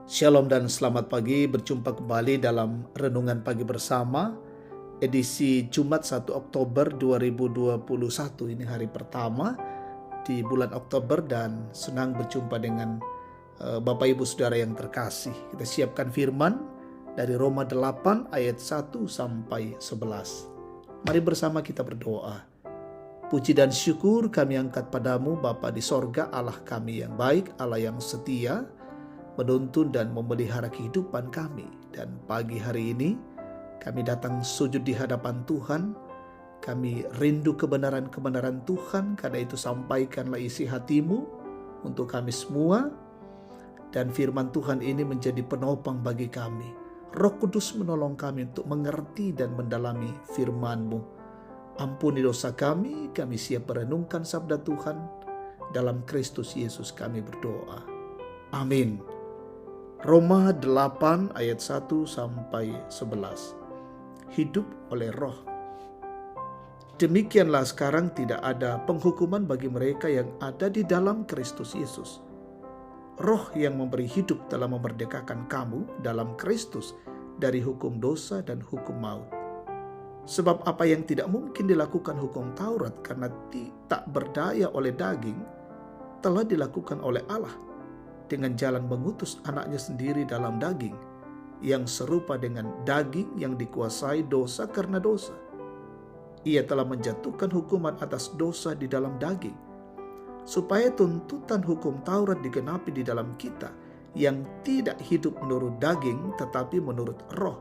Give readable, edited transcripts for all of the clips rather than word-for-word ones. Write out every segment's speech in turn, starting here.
Shalom dan selamat pagi, berjumpa kembali dalam Renungan Pagi Bersama, edisi Jumat 1 Oktober 2021. Ini hari pertama di bulan Oktober dan senang berjumpa dengan Bapak Ibu Saudara yang terkasih. Kita siapkan firman dari Roma 8 ayat 1 sampai 11. Mari bersama kita berdoa. Puji dan syukur kami angkat padamu Bapa di sorga, Allah kami yang baik, Allah yang setia, menuntun dan memelihara kehidupan kami. Dan pagi hari ini kami datang sujud di hadapan Tuhan. Kami rindu kebenaran-kebenaran Tuhan, karena itu sampaikanlah isi hatimu untuk kami semua. Dan firman Tuhan ini menjadi penopang bagi kami. Roh Kudus menolong kami untuk mengerti dan mendalami firman-Mu. Ampuni dosa kami siap merenungkan sabda Tuhan. Dalam Kristus Yesus kami berdoa. Amin. Roma 8 ayat 1 sampai 11. Hidup oleh roh. Demikianlah sekarang tidak ada penghukuman bagi mereka yang ada di dalam Kristus Yesus. Roh yang memberi hidup telah memerdekakan kamu dalam Kristus dari hukum dosa dan hukum maut. Sebab apa yang tidak mungkin dilakukan hukum Taurat karena tak berdaya oleh daging, telah dilakukan oleh Allah dengan jalan mengutus anaknya sendiri dalam daging, yang serupa dengan daging yang dikuasai dosa karena dosa. Ia telah menjatuhkan hukuman atas dosa di dalam daging, supaya tuntutan hukum Taurat digenapi di dalam kita, yang tidak hidup menurut daging tetapi menurut roh.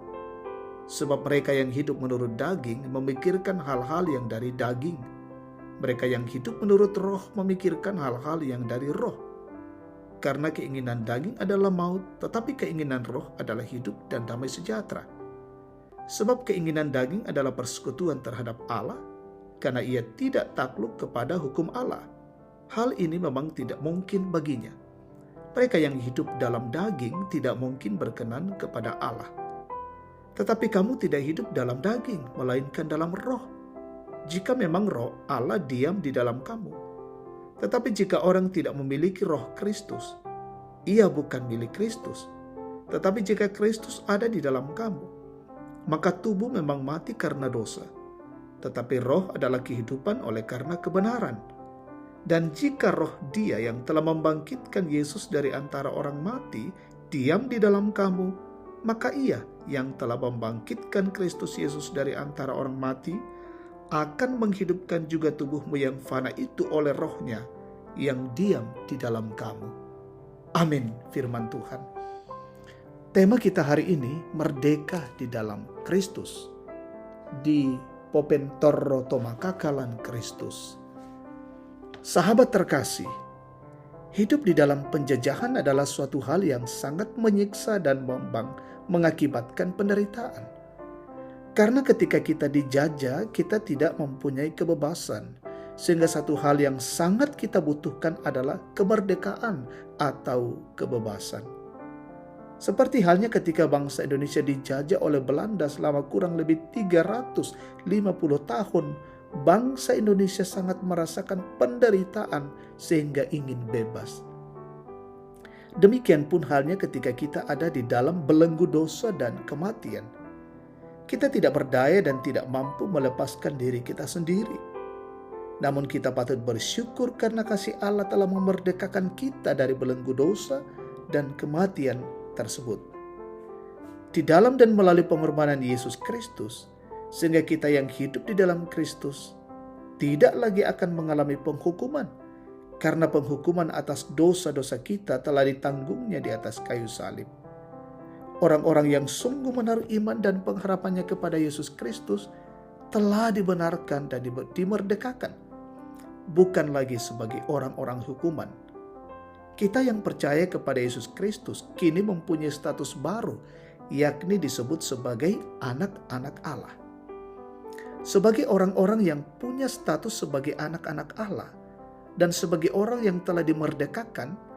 Sebab mereka yang hidup menurut daging memikirkan hal-hal yang dari daging. Mereka yang hidup menurut roh memikirkan hal-hal yang dari roh. Karena keinginan daging adalah maut, tetapi keinginan roh adalah hidup dan damai sejahtera. Sebab keinginan daging adalah persekutuan terhadap Allah, karena ia tidak takluk kepada hukum Allah. Hal ini memang tidak mungkin baginya. Mereka yang hidup dalam daging tidak mungkin berkenan kepada Allah. Tetapi kamu tidak hidup dalam daging, melainkan dalam roh. Jika memang roh Allah diam di dalam kamu. Tetapi jika orang tidak memiliki roh Kristus, ia bukan milik Kristus. Tetapi jika Kristus ada di dalam kamu, maka tubuh memang mati karena dosa, tetapi roh adalah kehidupan oleh karena kebenaran. Dan jika roh Dia yang telah membangkitkan Yesus dari antara orang mati diam di dalam kamu, maka Ia yang telah membangkitkan Kristus Yesus dari antara orang mati akan menghidupkan juga tubuhmu yang fana itu oleh rohnya yang diam di dalam kamu. Amin, firman Tuhan. Tema kita hari ini, merdeka di dalam Kristus. Di Popentorro Tomakakalan Kristus. Sahabat terkasih, hidup di dalam penjajahan adalah suatu hal yang sangat menyiksa dan mengakibatkan penderitaan. Karena ketika kita dijajah, kita tidak mempunyai kebebasan. Sehingga satu hal yang sangat kita butuhkan adalah kemerdekaan atau kebebasan. Seperti halnya ketika bangsa Indonesia dijajah oleh Belanda selama kurang lebih 350 tahun, bangsa Indonesia sangat merasakan penderitaan sehingga ingin bebas. Demikian pun halnya ketika kita ada di dalam belenggu dosa dan kematian. Kita tidak berdaya dan tidak mampu melepaskan diri kita sendiri. Namun kita patut bersyukur karena kasih Allah telah memerdekakan kita dari belenggu dosa dan kematian tersebut. Di dalam dan melalui pengorbanan Yesus Kristus, sehingga kita yang hidup di dalam Kristus tidak lagi akan mengalami penghukuman, karena penghukuman atas dosa-dosa kita telah ditanggungnya di atas kayu salib. Orang-orang yang sungguh menaruh iman dan pengharapannya kepada Yesus Kristus telah dibenarkan dan dimerdekakan, bukan lagi sebagai orang-orang hukuman. Kita yang percaya kepada Yesus Kristus kini mempunyai status baru, yakni disebut sebagai anak-anak Allah. Sebagai orang-orang yang punya status sebagai anak-anak Allah dan sebagai orang yang telah dimerdekakan,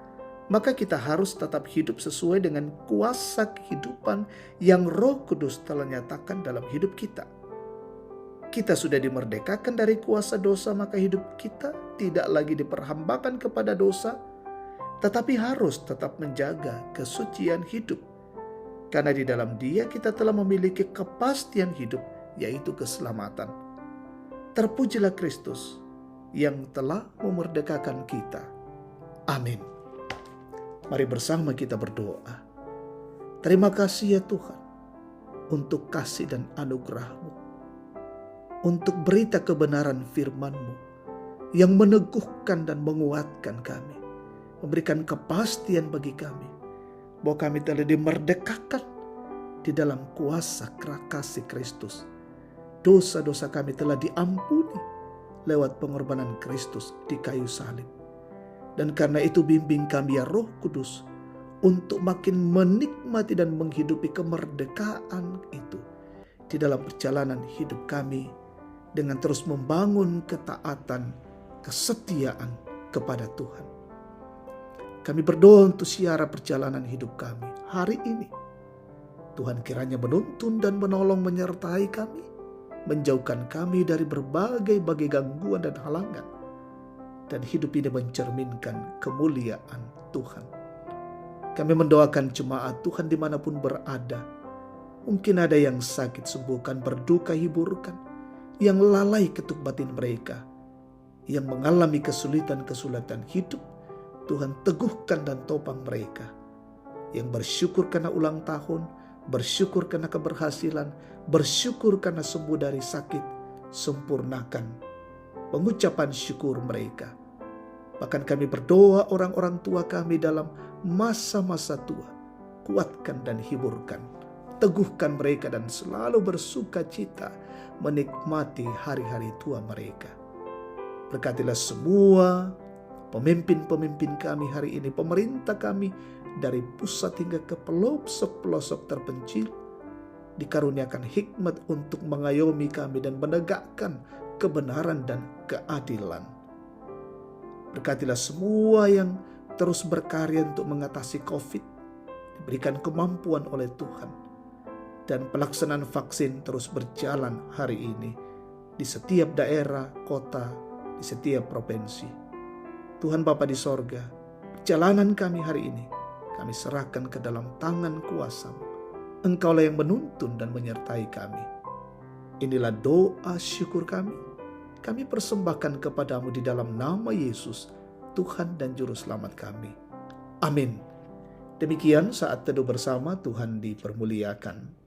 maka kita harus tetap hidup sesuai dengan kuasa kehidupan yang Roh Kudus telah nyatakan dalam hidup kita. Kita sudah dimerdekakan dari kuasa dosa, maka hidup kita tidak lagi diperhambakan kepada dosa, tetapi harus tetap menjaga kesucian hidup. Karena di dalam Dia kita telah memiliki kepastian hidup, yaitu keselamatan. Terpujilah Kristus yang telah memerdekakan kita. Amin. Mari bersama kita berdoa. Terima kasih ya Tuhan untuk kasih dan anugerah-Mu, untuk berita kebenaran firman-Mu yang meneguhkan dan menguatkan kami, memberikan kepastian bagi kami bahwa kami telah dimerdekakan di dalam kuasa kasih Kristus. Dosa-dosa kami telah diampuni lewat pengorbanan Kristus di kayu salib. Dan karena itu bimbing kami ya Roh Kudus untuk makin menikmati dan menghidupi kemerdekaan itu di dalam perjalanan hidup kami dengan terus membangun ketaatan, kesetiaan kepada Tuhan. Kami berdoa untuk siara perjalanan hidup kami hari ini. Tuhan kiranya menuntun dan menolong menyertai kami, menjauhkan kami dari berbagai gangguan dan halangan, dan hidup ini mencerminkan kemuliaan Tuhan. Kami mendoakan jemaat Tuhan dimanapun berada. Mungkin ada yang sakit, sembuhkan, berduka, hiburkan. Yang lalai, ketuk batin mereka. Yang mengalami kesulitan hidup, Tuhan teguhkan dan topang mereka. Yang bersyukur karena ulang tahun, bersyukur karena keberhasilan, bersyukur karena sembuh dari sakit, sempurnakan pengucapan syukur mereka. Bahkan kami berdoa orang-orang tua kami dalam masa-masa tua, kuatkan dan hiburkan, teguhkan mereka dan selalu bersuka cita menikmati hari-hari tua mereka. Berkatilah semua pemimpin-pemimpin kami hari ini, pemerintah kami dari pusat hingga ke pelosok-pelosok terpencil, dikaruniakan hikmat untuk mengayomi kami dan menegakkan kebenaran dan keadilan. Berkatilah semua yang terus berkarya untuk mengatasi COVID, diberikan kemampuan oleh Tuhan, dan pelaksanaan vaksin terus berjalan hari ini di setiap daerah, kota, di setiap provinsi. Tuhan Bapa di sorga, perjalanan kami hari ini kami serahkan ke dalam tangan kuasa-Mu. Engkaulah yang menuntun dan menyertai kami. Inilah doa syukur kami. Kami persembahkan kepadamu di dalam nama Yesus, Tuhan dan Juru Selamat kami. Amin. Demikian saat teduh bersama, Tuhan dipermuliakan.